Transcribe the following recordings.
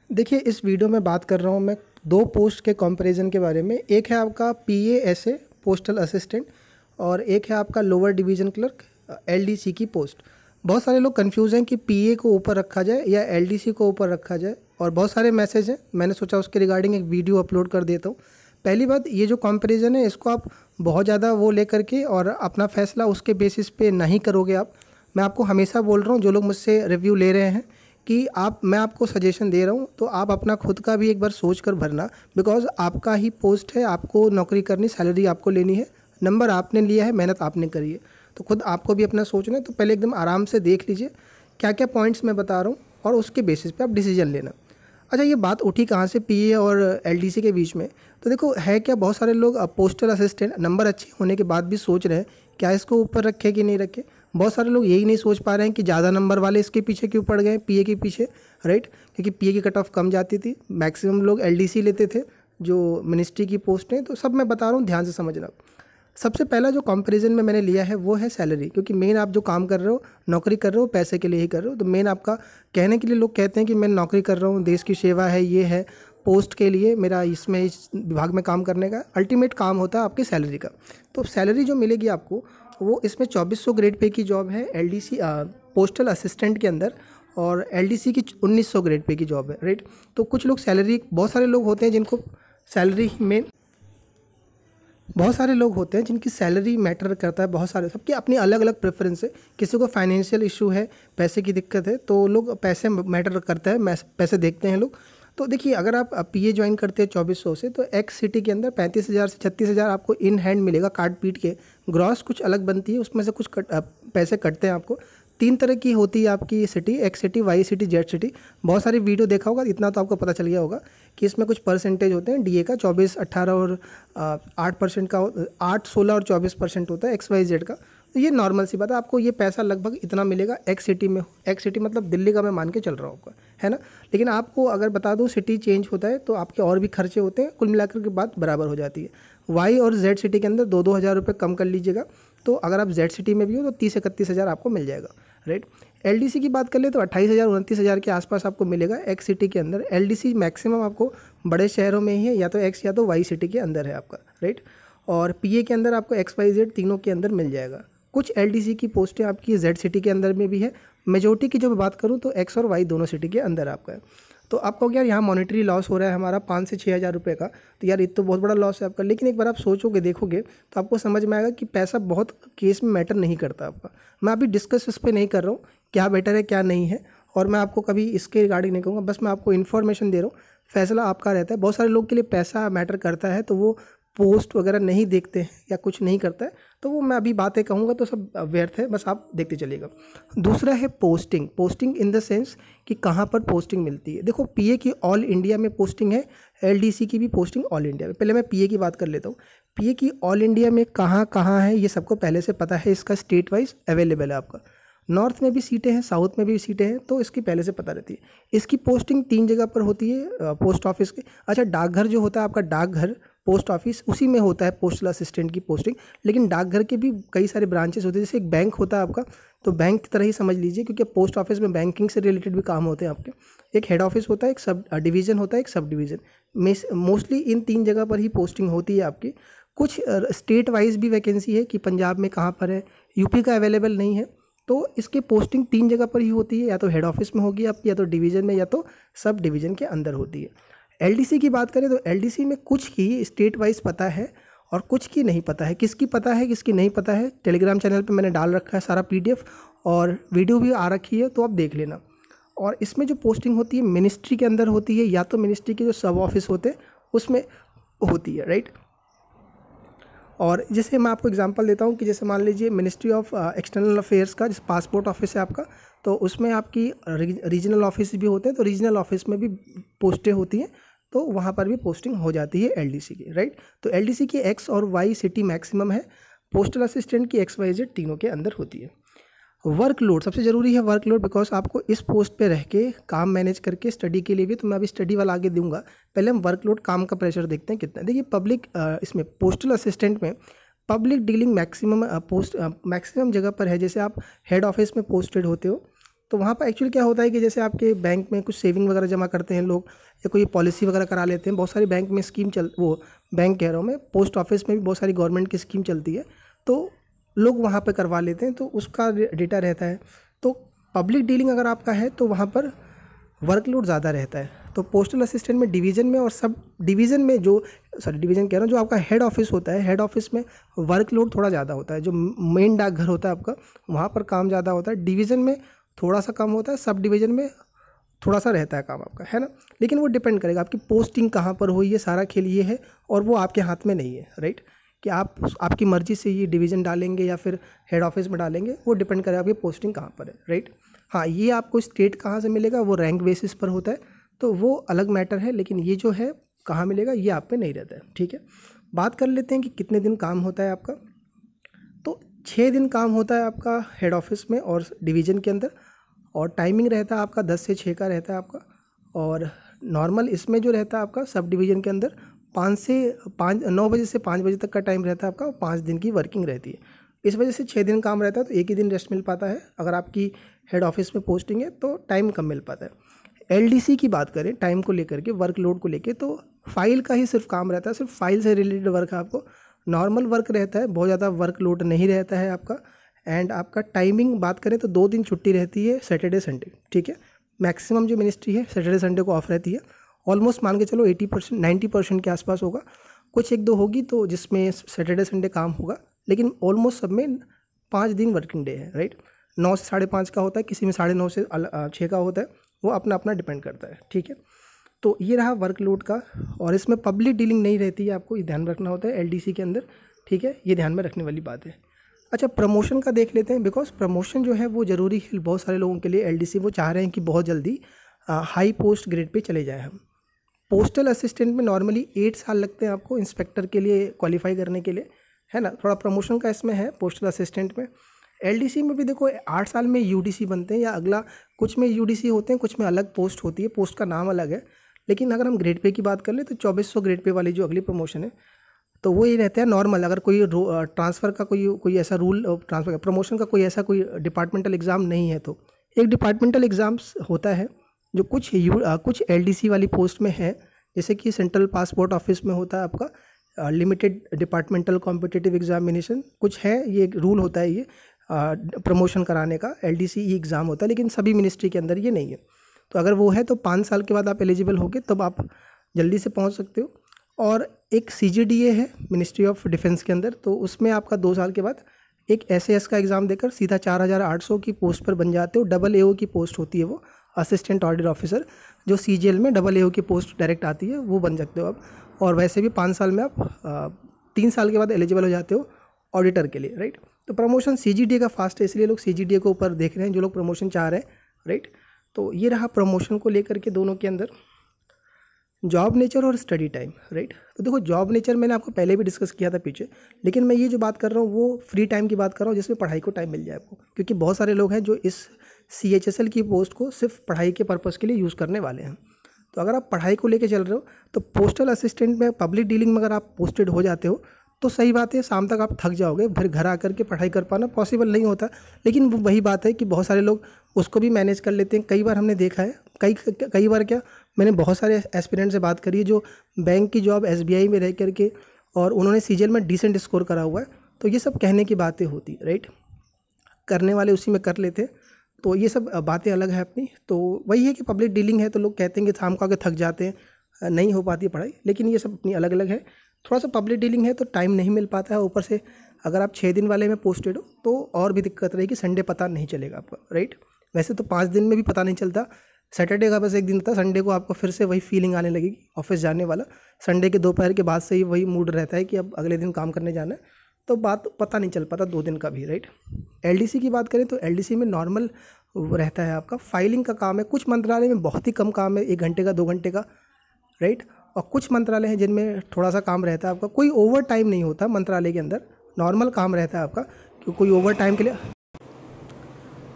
देखिए, इस वीडियो में बात कर रहा हूँ मैं दो पोस्ट के कंपैरिजन के बारे में। एक है आपका पीएएसए पोस्टल असिस्टेंट और एक है आपका लोअर डिवीज़न क्लर्क एलडीसी की पोस्ट। बहुत सारे लोग कंफ्यूज हैं कि पीए को ऊपर रखा जाए या एलडीसी को ऊपर रखा जाए, और बहुत सारे मैसेज हैं। मैंने सोचा उसके रिगार्डिंग एक वीडियो अपलोड कर देता हूँ। पहली बात, ये जो कंपैरिजन है इसको आप बहुत ज़्यादा वो लेकर के और अपना फैसला उसके बेसिस पे नहीं करोगे आप। मैं आपको हमेशा बोल रहा हूँ, जो लोग मुझसे रिव्यू ले रहे हैं, कि मैं आपको सजेशन दे रहा हूँ तो आप अपना खुद का भी एक बार सोच कर भरना। बिकॉज आपका ही पोस्ट है, आपको नौकरी करनी, सैलरी आपको लेनी है, नंबर आपने लिया है, मेहनत आपने करी है, तो खुद आपको भी अपना सोचना है। तो पहले एकदम आराम से देख लीजिए क्या क्या पॉइंट्स मैं बता रहा हूँ और उसके बेसिस पे आप डिसीजन लेना। अच्छा, ये बात उठी कहाँ से पीए और एलडीसी के बीच में? तो देखो है क्या, बहुत सारे लोग पोस्टल असिस्टेंट नंबर अच्छे होने के बाद भी सोच रहे हैं क्या इसको ऊपर रखे कि नहीं रखे। बहुत सारे लोग यही नहीं सोच पा रहे हैं कि ज़्यादा नंबर वाले इसके पीछे क्यों पड़ गए, पीए के पीछे, राइट? क्योंकि पीए की कट ऑफ कम जाती थी, मैक्सिमम लोग एलडीसी लेते थे जो मिनिस्ट्री की पोस्ट हैं। तो सब मैं बता रहा हूँ, ध्यान से समझना। सबसे पहला जो कंपैरिजन में मैंने लिया है वो है सैलरी, क्योंकि मेन आप जो काम कर रहे हो, नौकरी कर रहे हो, पैसे के लिए ही कर रहे हो। तो मेन आपका कहने के लिए लोग कहते हैं कि मैं नौकरी कर रहा हूँ, देश की सेवा है, ये है, पोस्ट के लिए मेरा इसमें इस विभाग में काम करने का अल्टीमेट काम होता है आपकी सैलरी का। तो सैलरी जो मिलेगी आपको वो इसमें 2400 ग्रेड पे की जॉब है एलडीसी पोस्टल असिस्टेंट के अंदर, और एलडीसी की 1900 ग्रेड पे की जॉब है, राइट? तो कुछ लोग सैलरी, बहुत सारे लोग होते हैं जिनको सैलरी में, बहुत सारे लोग होते हैं जिनकी सैलरी मैटर करता है। बहुत सारे, सबकी अपनी अलग अलग प्रेफरेंस है। किसी को फाइनेंशियल इशू है, पैसे की दिक्कत है, तो लोग पैसे मैटर करता है, पैसे देखते हैं लोग। तो देखिए, अगर आप पीए ज्वाइन करते हैं 2400 से, तो एक्स सिटी के अंदर 35,000 से 36,000 आपको इन हैंड मिलेगा, काट पीट के। ग्रॉस कुछ अलग बनती है, उसमें से कुछ पैसे कटते हैं आपको। 3 तरह की होती है आपकी city, X city, Y city, Z city. बहुत सारी वीडियो देखा होगा, इतना तो आपको पता चल गया होगा कि इसमें कुछ परसेंटेज होते हैं। डीए का 24, 18 और 8% का, 8, 16 और 24% होता है एक्स वाई जेड का। तो ये नॉर्मल सी बात है, आपको ये पैसा लगभग इतना मिलेगा एक्स सिटी में। एक्स सिटी मतलब दिल्ली का मैं मान के चल रहा हूँ आपका, है ना? लेकिन आपको अगर बता दूँ, सिटी चेंज होता है तो आपके और भी खर्चे होते हैं, कुल मिलाकर के बात बराबर हो जाती है। वाई और जेड सिटी के अंदर 2-2 हज़ार रुपये कम कर लीजिएगा, तो अगर आप जेड सिटी में भी हो तो 30-31 हज़ार आपको मिल जाएगा, राइट? एलडीसी की बात कर ले तो 28,000-29,000 के आसपास आपको मिलेगा एक्स सिटी के अंदर। एलडीसी मैक्सिमम आपको बड़े शहरों में ही है, या तो एक्स या तो वाई सिटी के अंदर है आपका, राइट? और पीए के अंदर आपको एक्स वाई जेड तीनों के अंदर मिल जाएगा। कुछ एलडीसी की पोस्टें आपकी जेड सिटी के अंदर में भी है। मेजोरिटी की जो मैं बात करूँ तो एक्स और वाई दोनों सिटी के अंदर आपका है। तो आप कहोगे यार यहाँ मॉनेटरी लॉस हो रहा है हमारा 5 से 6 हज़ार रुपये का, तो यार ये तो बहुत बड़ा लॉस है आपका। लेकिन एक बार आप सोचोगे, देखोगे, तो आपको समझ में आएगा कि पैसा बहुत केस में मैटर नहीं करता आपका। मैं अभी डिस्कस इस पर नहीं कर रहा हूँ क्या बेटर है क्या नहीं है, और मैं आपको कभी इसके रिगार्डिंग नहीं कहूँगा, बस मैं आपको इन्फॉर्मेशन दे रहा हूँ। फैसला आपका रहता है। बहुत सारे लोग के लिए पैसा मैटर करता है तो वो पोस्ट वगैरह नहीं देखते हैं या कुछ नहीं करता है, तो वो मैं अभी बातें कहूँगा तो सब व्यर्थ है, बस आप देखते चलिएगा। दूसरा है posting. Posting in the sense कि कहाँ पर पोस्टिंग मिलती है। देखो, पीए की ऑल इंडिया में पोस्टिंग है, एलडीसी की भी पोस्टिंग ऑल इंडिया में। पहले मैं पीए की बात कर लेता हूँ। पीए की ऑल इंडिया में कहाँ कहाँ है ये सबको पहले से पता है, इसका स्टेट वाइज अवेलेबल है आपका। नॉर्थ में भी सीटें हैं, साउथ में भी सीटें हैं, तो इसकी पहले से पता रहती है। इसकी पोस्टिंग 3 जगह पर होती है पोस्ट ऑफिस के। अच्छा, डाकघर जो होता है आपका, डाकघर पोस्ट ऑफिस, उसी में होता है पोस्टल असिस्टेंट की पोस्टिंग। लेकिन डाकघर के भी कई सारे ब्रांचेस होते हैं, जैसे एक बैंक होता है आपका, तो बैंक की तरह ही समझ लीजिए, क्योंकि पोस्ट ऑफिस में बैंकिंग से रिलेटेड भी काम होते हैं आपके। एक हेड ऑफिस होता है, एक सब डिवीज़न होता है, एक सब डिवीज़न। मोस्टली इन 3 जगह पर ही पोस्टिंग होती है आपकी। कुछ स्टेट वाइज भी वैकेंसी है कि पंजाब में कहाँ पर है, यूपी का अवेलेबल नहीं है, तो इसकी पोस्टिंग 3 जगह पर ही होती है, या तो हेड ऑफिस में होगी आपकी, या तो डिवीज़न में, या तो सब डिवीज़न के अंदर होती है। एलडीसी की बात करें तो एलडीसी में कुछ की स्टेट वाइज पता है और कुछ की नहीं पता है। किसकी पता है किसकी नहीं पता है, टेलीग्राम चैनल पे मैंने डाल रखा है सारा पीडीएफ, और वीडियो भी आ रखी है, तो आप देख लेना। और इसमें जो पोस्टिंग होती है मिनिस्ट्री के अंदर होती है, या तो मिनिस्ट्री के जो सब ऑफिस होते हैं उसमें होती है, राइट? और जैसे मैं आपको एग्जांपल देता हूँ कि जैसे मान लीजिए मिनिस्ट्री ऑफ एक्सटर्नल अफेयर्स का जैसे पासपोर्ट ऑफिस है आपका, तो उसमें आपकी रीजनल ऑफिस भी होते हैं, तो रीजनल ऑफिस में भी पोस्टें होती हैं, तो वहाँ पर भी पोस्टिंग हो जाती है एलडीसी की, राइट? तो एलडीसी की एक्स और वाई सिटी मैक्सिमम है, पोस्टल असिस्टेंट की एक्स वाई जेड तीनों के अंदर होती है। वर्कलोड सबसे ज़रूरी है, वर्कलोड, बिकॉज आपको इस पोस्ट पे रह के काम मैनेज करके स्टडी के लिए भी, तो मैं अभी स्टडी वाला आगे दूंगा। पहले हम वर्कलोड, काम का प्रेशर देखते हैं कितना है। देखिए, पब्लिक इसमें पोस्टल असिस्टेंट में पब्लिक डीलिंग मैक्सिमम मैक्सिमम जगह पर है। जैसे आप हेड ऑफिस में पोस्टेड होते हो तो वहाँ पर एक्चुअली क्या होता है कि जैसे आपके बैंक में कुछ सेविंग वगैरह जमा करते हैं लोग, या कोई पॉलिसी वगैरह करा लेते हैं, बहुत सारी बैंक में स्कीम बैंक कह रहा हूँ मैं, पोस्ट ऑफिस में भी बहुत सारी गवर्नमेंट की स्कीम चलती है, तो लोग वहाँ पे करवा लेते हैं, तो उसका डेटा रहता है। तो पब्लिक डीलिंग अगर आपका है तो वहाँ पर वर्कलोड ज़्यादा रहता है। तो पोस्टल असिस्टेंट में डिवीज़न में और सब डिवीज़न में डिवीज़न कह रहा हूँ, जो आपका हेड ऑफिस होता है, हेड ऑफिस में वर्कलोड थोड़ा ज़्यादा होता है। जो मेन डाकघर होता है आपका, वहाँ पर काम ज़्यादा होता है। डिवीज़न में थोड़ा सा कम होता है, सब डिवीज़न में थोड़ा सा रहता है काम आपका, है ना। लेकिन वो डिपेंड करेगा आपकी पोस्टिंग कहाँ पर हुई है, सारा खेल ये है, और वो आपके हाथ में नहीं है, राइट। कि आप आपकी मर्ज़ी से ये डिवीज़न डालेंगे या फिर हेड ऑफिस में डालेंगे, वो डिपेंड करेगा आपकी पोस्टिंग कहाँ पर है, राइट। हाँ, ये आपको स्टेट कहाँ से मिलेगा वो रैंक बेसिस पर होता है, तो वो अलग मैटर है। लेकिन ये जो है कहाँ मिलेगा ये आप पे नहीं रहता है, ठीक है। बात कर लेते हैं कि कितने दिन काम होता है आपका। तो 6 दिन काम होता है आपका हेड ऑफिस में और डिवीज़न के अंदर, और टाइमिंग रहता है आपका 10 से 6 का रहता है आपका। और नॉर्मल इसमें जो रहता है आपका सब डिवीज़न के अंदर 9 बजे से 5 बजे तक का टाइम रहता है आपका, और 5 दिन की वर्किंग रहती है। इस वजह से 6 दिन काम रहता है, तो एक ही दिन रेस्ट मिल पाता है। अगर आपकी हेड ऑफिस में पोस्टिंग है तो टाइम कम मिल पाता है। एलडीसी की बात करें टाइम को लेकर के, वर्कलोड को लेकर, तो फाइल का ही सिर्फ काम रहता है, सिर्फ फाइल से रिलेटेड वर्क है आपको। नॉर्मल वर्क रहता है, बहुत ज़्यादा वर्कलोड नहीं रहता है आपका। एंड आपका टाइमिंग बात करें तो 2 दिन छुट्टी रहती है, सैटरडे संडे, ठीक है। मैक्सिमम जो मिनिस्ट्री है सैटरडे संडे को ऑफ रहती है। ऑलमोस्ट मान के चलो 80% 90% के आसपास होगा। कुछ 1-2 होगी तो जिसमें सैटरडे संडे काम होगा, लेकिन ऑलमोस्ट सब में 5 दिन वर्किंग डे है, राइट। 9 से 5:30 का होता है, किसी में 9:30 से 6 का होता है, वो अपना अपना डिपेंड करता है, ठीक है। तो ये रहा वर्कलोड का। और इसमें पब्लिक डीलिंग नहीं रहती है, आपको ये ध्यान रखना होता है एलडीसी के अंदर, ठीक है। ये ध्यान में रखने वाली बात है। अच्छा, प्रमोशन का देख लेते हैं, बिकॉज प्रमोशन जो है वो ज़रूरी है बहुत सारे लोगों के लिए। एलडीसी वो चाह रहे हैं कि बहुत जल्दी हाई पोस्ट ग्रेड पे चले जाए हम। पोस्टल असिस्टेंट में नॉर्मली 8 साल लगते हैं आपको इंस्पेक्टर के लिए क्वालिफाई करने के लिए, है ना। थोड़ा प्रमोशन का इसमें है पोस्टल असिस्टेंट में। एलडीसी में भी देखो 8 साल में यूडीसी बनते हैं, या अगला कुछ में यूडीसी होते हैं, कुछ में अलग पोस्ट होती है, पोस्ट का नाम अलग है। लेकिन अगर हम ग्रेड पे की बात कर ले तो 2400 ग्रेड पे वाली जो अगली प्रमोशन है, तो वो ये रहता है नॉर्मल। अगर कोई ट्रांसफ़र का कोई ऐसा रूल, ट्रांसफ़र का प्रमोशन का कोई ऐसा कोई डिपार्टमेंटल एग्ज़ाम नहीं है, तो एक डिपार्टमेंटल एग्ज़ाम्स होता है जो कुछ एलडीसी वाली पोस्ट में है। जैसे कि सेंट्रल पासपोर्ट ऑफिस में होता है आपका लिमिटेड डिपार्टमेंटल कॉम्पिटिटिव एग्जामिनेशन, कुछ है, ये एक रूल होता है ये प्रमोशन कराने का। एलडीसी ई एग्ज़ाम होता है, लेकिन सभी मिनिस्ट्री के अंदर ये नहीं है। तो अगर वो है तो 5 साल के बाद आप एलिजिबल होगे, तब आप जल्दी से पहुंच सकते हो। और एक सीजीडीए है मिनिस्ट्री ऑफ डिफेंस के अंदर, तो उसमें आपका 2 साल के बाद एक एसएएस का एग्ज़ाम देकर सीधा 4800 की पोस्ट पर बन जाते हो। डबल एओ की पोस्ट होती है वो, असिस्टेंट ऑडिट ऑफिसर, जो सीजीएल में डबल एओ की पोस्ट डायरेक्ट आती है, वो बन सकते हो आप। और वैसे भी 5 साल में आप 3 साल के बाद एलिजिबल हो जाते हो ऑडिटर के लिए, राइट। तो प्रमोशन सीजीडीए का फास्ट है, इसलिए लोग सीजीडीए को ऊपर देख रहे हैं जो लोग प्रमोशन चाह रहे हैं, राइट। तो ये रहा प्रमोशन को लेकर के दोनों के अंदर। जॉब नेचर और स्टडी टाइम, राइट। तो देखो जॉब नेचर मैंने आपको पहले भी डिस्कस किया था पीछे, लेकिन मैं ये जो बात कर रहा हूँ वो फ्री टाइम की बात कर रहा हूँ, जिसमें पढ़ाई को टाइम मिल जाए आपको। क्योंकि बहुत सारे लोग हैं जो इस CHSL की पोस्ट को सिर्फ पढ़ाई के पर्पज़ के लिए यूज़ करने वाले हैं। तो अगर आप पढ़ाई को लेकर चल रहे हो तो पोस्टल असिस्टेंट में पब्लिक डीलिंग में अगर आप पोस्टेड हो जाते हो तो सही बात है, शाम तक आप थक जाओगे, फिर घर आकर के पढ़ाई कर पाना पॉसिबल नहीं होता। लेकिन वही बात है कि बहुत सारे लोग उसको भी मैनेज कर लेते हैं। कई बार हमने देखा है, कई बार क्या, मैंने बहुत सारे एस्पिरेंट से बात करी है जो बैंक की जॉब SBI में रह करके और उन्होंने सीजीएल में डिसेंट स्कोर करा हुआ है। तो ये सब कहने की बातें होती, राइट। करने वाले उसी में कर लेते, तो ये सब बातें अलग है अपनी। तो वही है कि पब्लिक डीलिंग है तो लोग कहते हैं कि शाम को आके थक जाते हैं, नहीं हो पाती पढ़ाई, लेकिन ये सब अपनी अलग अलग है। थोड़ा सा पब्लिक डीलिंग है तो टाइम नहीं मिल पाता है, ऊपर से अगर आप 6 दिन वाले में पोस्टेड हो तो और भी दिक्कत रहेगी, संडे पता नहीं चलेगा आपका, राइट। वैसे तो 5 दिन में भी पता नहीं चलता, सैटरडे का बस एक दिन था, संडे को आपको फिर से वही फीलिंग आने लगेगी ऑफिस जाने वाला। संडे के दोपहर के बाद से ही वही मूड रहता है कि अब अगले दिन काम करने जाना है, तो बात पता नहीं चल पाता 2 दिन का भी, राइट। एलडीसी की बात करें तो एलडीसी में नॉर्मल रहता है आपका फाइलिंग का काम है। कुछ मंत्रालय में बहुत ही कम काम है, 1 घंटे का 2 घंटे का, राइट। और कुछ मंत्रालय हैं जिनमें थोड़ा सा काम रहता है आपका। कोई ओवर टाइम नहीं होता मंत्रालय के अंदर, नॉर्मल काम रहता है आपका, क्योंकि कोई ओवर टाइम के लिए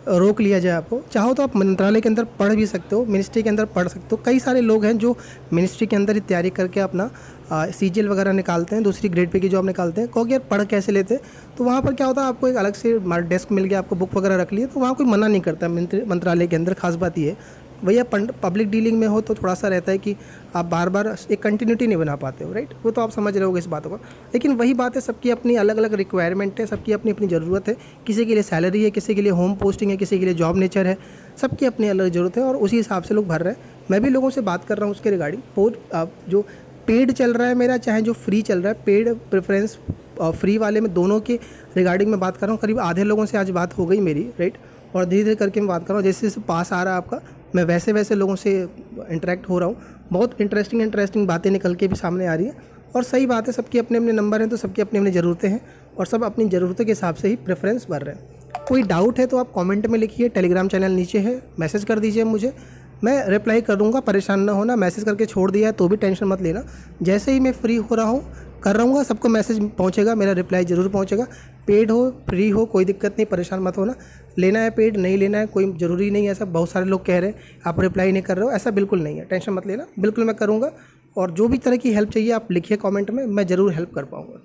रोक लिया जाए आपको। चाहो तो आप मंत्रालय के अंदर पढ़ भी सकते हो, मिनिस्ट्री के अंदर पढ़ सकते हो। कई सारे लोग हैं जो मिनिस्ट्री के अंदर ही तैयारी करके अपना सीजीएल वगैरह निकालते हैं, दूसरी ग्रेड पे की जॉब निकालते हैं। क्योंकि यार पढ़ कैसे लेते हैं, तो वहाँ पर क्या होता है, आपको एक अलग से डेस्क मिल गया, आपको बुक वगैरह रख लिए, तो वहाँ कोई मना नहीं करता मंत्रालय के अंदर। खास बात ये है भैया, पब्लिक डीलिंग में हो तो थोड़ा सा रहता है कि आप बार बार एक कंटिन्यूटी नहीं बना पाते हो, राइट। वो तो आप समझ रहे होगे इस बातों को। लेकिन वही बात है, सबकी अपनी अलग अलग रिक्वायरमेंट है, सबकी अपनी अपनी ज़रूरत है। किसी के लिए सैलरी है, किसी के लिए होम पोस्टिंग है, किसी के लिए जॉब नेचर है, सबकी अपनी अलग ज़रूरत है और उसी हिसाब से लोग भर रहे हैं। मैं भी लोगों से बात कर रहा हूँ उसके रिगार्डिंग। जो पेड चल रहा है मेरा, चाहे जो फ्री चल रहा है, पेड प्रेफरेंस फ्री वाले में, दोनों के रिगार्डिंग मैं बात कर रहा हूँ। करीब आधे लोगों से आज बात हो गई मेरी, राइट। और धीरे धीरे करके मैं बात कर रहा हूँ, जैसे जैसे पास आ रहा है आपका, मैं वैसे वैसे लोगों से इंटरेक्ट हो रहा हूँ। बहुत इंटरेस्टिंग बातें निकल के भी सामने आ रही हैं। और सही बात है, सबके अपने अपने नंबर हैं, तो सबकी अपनी अपनी ज़रूरतें हैं और सब अपनी ज़रूरतों के हिसाब से ही प्रेफरेंस भर रहे हैं। कोई डाउट है तो आप कमेंट में लिखिए, टेलीग्राम चैनल नीचे है, मैसेज कर दीजिए मुझे, मैं रिप्लाई कर दूँगा। परेशान ना होना, मैसेज करके छोड़ दिया है तो भी टेंशन मत लेना। जैसे ही मैं फ्री हो रहा हूँ कर रहूँगा, सबको मैसेज पहुँचेगा, मेरा रिप्लाई ज़रूर पहुँचेगा। पेड हो फ्री हो कोई दिक्कत नहीं, परेशान मत होना। लेना है पेड, नहीं लेना है कोई ज़रूरी नहीं है। ऐसा बहुत सारे लोग कह रहे हैं आप रिप्लाई नहीं कर रहे हो, ऐसा बिल्कुल नहीं है, टेंशन मत लेना, बिल्कुल मैं करूँगा। और जो भी तरह की हेल्प चाहिए आप लिखिए कमेंट में, मैं ज़रूर हेल्प कर पाऊँगा।